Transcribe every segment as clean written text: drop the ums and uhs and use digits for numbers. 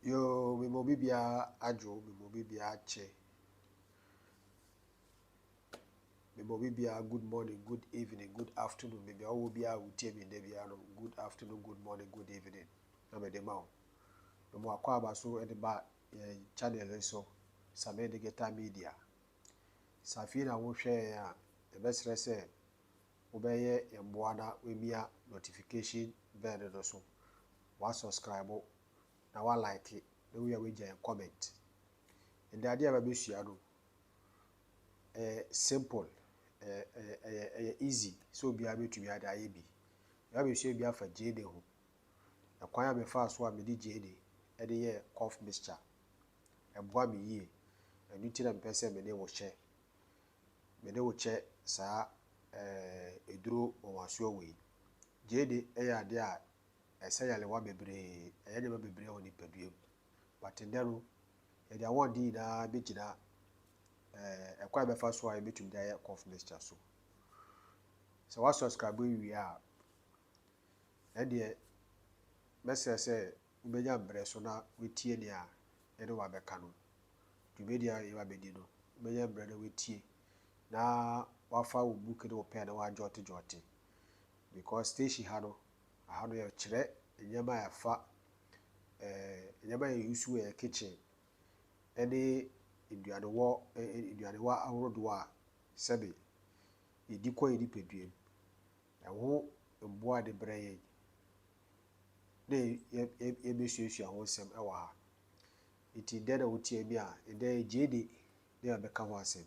Yo, me mo bibia adwo, me mo bibia ache. Me mo bibia good morning, good evening, good afternoon. Maybe all bia will tell me there no good afternoon, good morning, good evening. Na me dem out. Me mo akwa aba so e de ba channel so Same Digital Media. Safi na wo hwe a e besre se wo beye emboa na wemia notification bell no so. Wa subscribe na wa like na we we comment. And the idea about besua no simple easy so be able to be ada bi. Ya be so be afa JD ho. Na kwan ya me fa so a me di JD e de ye cough mixture. E boa me yie. Enu ti na mpese me ne wo che. Me ne wo che sa eduro owaso we. JD e ya de a esayale wa bebre e de bebre woni paduem. But ndero e de awon di na begina ekwa be fa so a betum da cough mixture so. So what subscribe we are and the message say ubenya mbre so na wetie ne a ene wa beka no media e wa bedi no ubenya mbre na wetie na wafa wo book ne wo pen na wa jot because station ha no ye kire enyama ya fa enyama ya use we kitchen ene eduane wa awrodo a sebe edikọ edipeduem eho mboa de breye ne ye besuasu ho sem e wa ha iti de na wotie bi a de JD ne abeka ho asem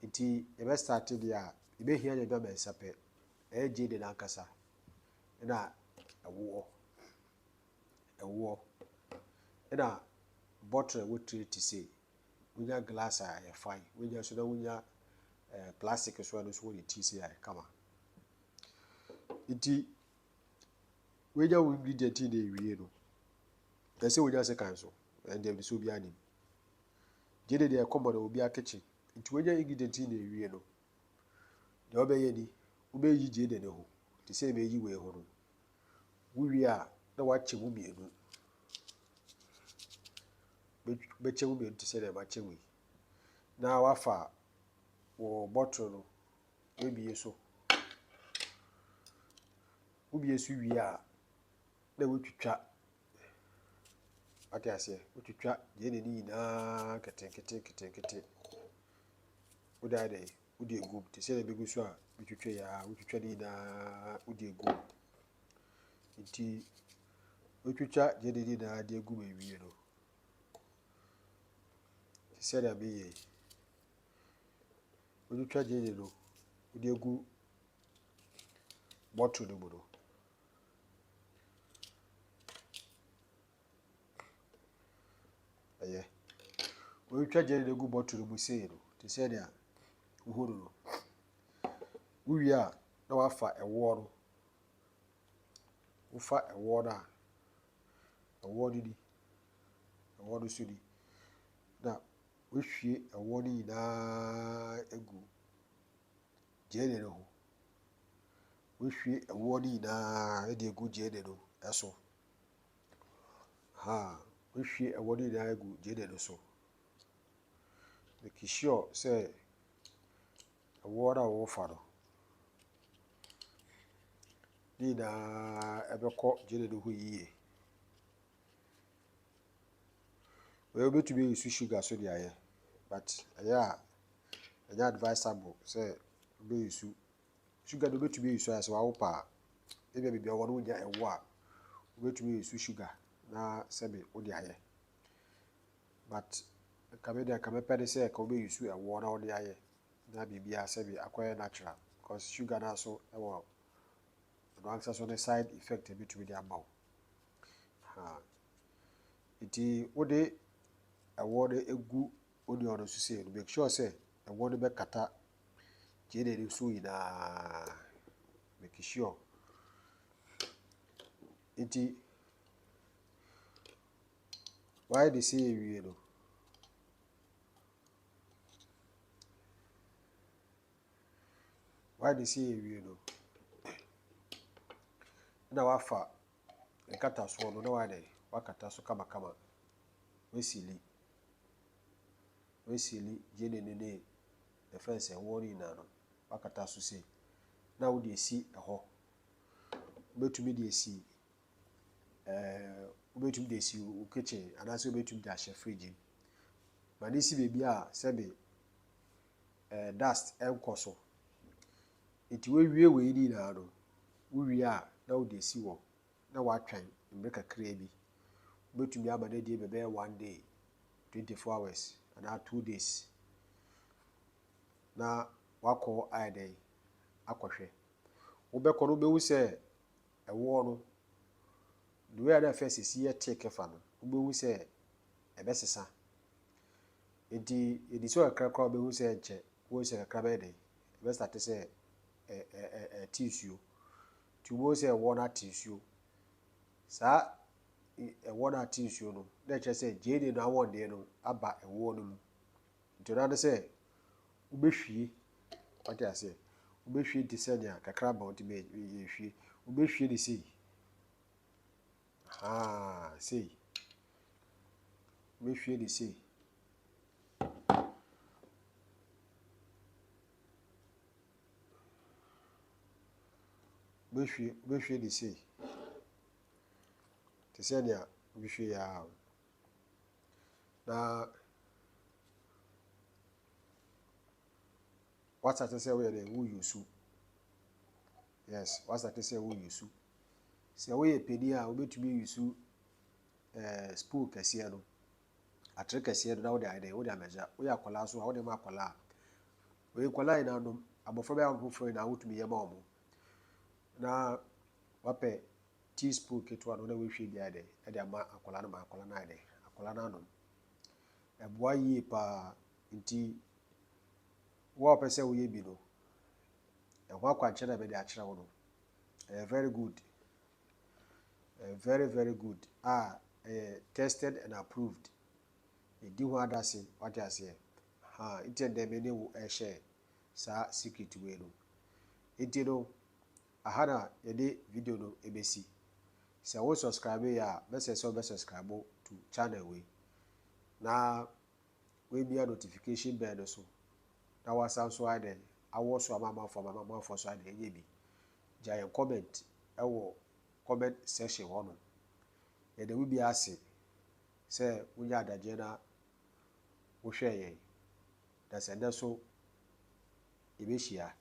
iti e be start dia e be hia ne do be sape JD na akasa na ewo na bottle we treat say wunya glass a ye fine wunya so na wunya plastic so no so we tea say ai kama iti wunya we ingredient in dey wie no say wunya second so and dem so bi anim JD dey come on obi a kitchen iti wunya ingredient in dey wie no de obeye ni ubeyi JD ne ho ti say be yi we ho no wuwie a na wa chemu mienu be chemu mienu ti say na ba chemu na wafa wo bottle no ebie so ubie so wie a na wotwitwa ati ase wotwitwa JD ni na kete uda dey udi egu ti say na be gu so a wotwitwa ya wotwitwa ni na udi egu nti wotwitwa JD ni na de egu me wie no ti say na be ye wotwitwa JD no udi egu bottle no no aye wotwitwa JD no egu bottle no say no ti say na uhuru no wuwie a na wafa ewo no ufa ewo na ewo ni ewo no so di na wohwie ewo ni na egu JD no ho wohwie ewo ni na e de egu JD no eso wohwie ewo ni na egu JD no so make sure say ewo na wo fa no ni na ebeko JD no ho yie we obetumi use sugar so dia ye but aya advisable say be use sugar do betumi use as wa wo pa e be bia wo no nya ewo a obetumi use sugar na sebe wo dia ye but kame pede say ka obe use ewo na wo dia ye na bibia sebe akoye natural because sugar na so ewo no answer so the side effect betumi dia bawo iti wode ewo de egu onion no so say make sure say ewo no be kata JD ni so ina make sure iti why they say we no na wafa nkata so no na wa dey wakata so kama wesili gyene ne the fence ɛwɔ ne na no wakata so sei na wo de esi ɛhɔ wobɛtumi de esi wobɛtumi de esi wo kitchen anaasɛ wobɛtumi de ahyɛ fridge ma ne si beebi a sɛbe dust ɛnkɔ so nti wowie wei ni na no wowie a na wo de esi wɔ na watwɛn mmerɛ kakra bi wobɛtumi ama no die bɛbɛyɛ 1 day 24 hours anaa 2 days na wakɔ ayɛ dɛn akɔhwɛ wobɛkɔ no wobɛhu sɛ ɛwɔ no the way na first si yɛ tie kefa no wobɛhu sɛ ɛbɛsesa nti ɛdi sɛ kakra kora wobɛhu sɛ nkyɛ wobɛhu sɛ kakra bɛyɛ dɛn ɛbɛstarte sɛ ɛte nsuo nti wobɛhu sɛ ɛwɔ no ate nsuo saa ɛwɔ no ate nsuo no na ɛkyerɛ sɛ gyeene no awɔndeɛ no aba ɛwɔ no mu nti ɔno ade sɛ wobɛhwie wate aseɛ wobɛhwie te sɛ nea kakra ba wotumi yɛhwie wobɛhwie ne sei sei wobɛhwie ne sei wobɛhwie ne sei te sɛ nea wobɛhwie yɛ a na wasate sɛ woyɛ dɛ woyɛ su yes wasate sɛ woyɛ su sɛ woyɛ pani a wobɛtumi yusu spoon kɛseɛ no atere kɛseɛ no na wode ayɛ dɛn wode amagya woyɛ akwadaa so a wode ma akwadaa woyɛ nkwadaa yi nanom abɔfra bɛyɛ ahofoforɔ na wotumi yɛ ma wɔn na wapɛ teaspoon ketewa no na wohwie bi ayɛ dɛn ɛde ama akwadaa no ma akwadaa no ayɛ dɛn akwadaa no anom ɛboa yie paa nti wo a wopɛ sɛ woyɛ bi no ɛho akwankyerɛ na bɛde akyerɛ wo no very good very good tested and approved ɛdi ho adase wate aseɛ nti ɛdɛ me ne wo ɛhyɛ saa secret wei no nti no aha na yɛde video no ɛbɛsi sɛ wo subscribe yɛ a bɛsɛ sɛ wobɛ subscribe to channel wei na woabia notification bell no so na wasan so ayɛ dɛn awɔ so amamanfoɔ so ayɛ dɛn ɛnyɛ bi gya yɛn comment ɛwɔ comment section hɔ no yɛde wo bi ase sɛ wonya adagyeɛ na wohwɛ yɛn na sɛ ɛnɛ so yɛbɛhyia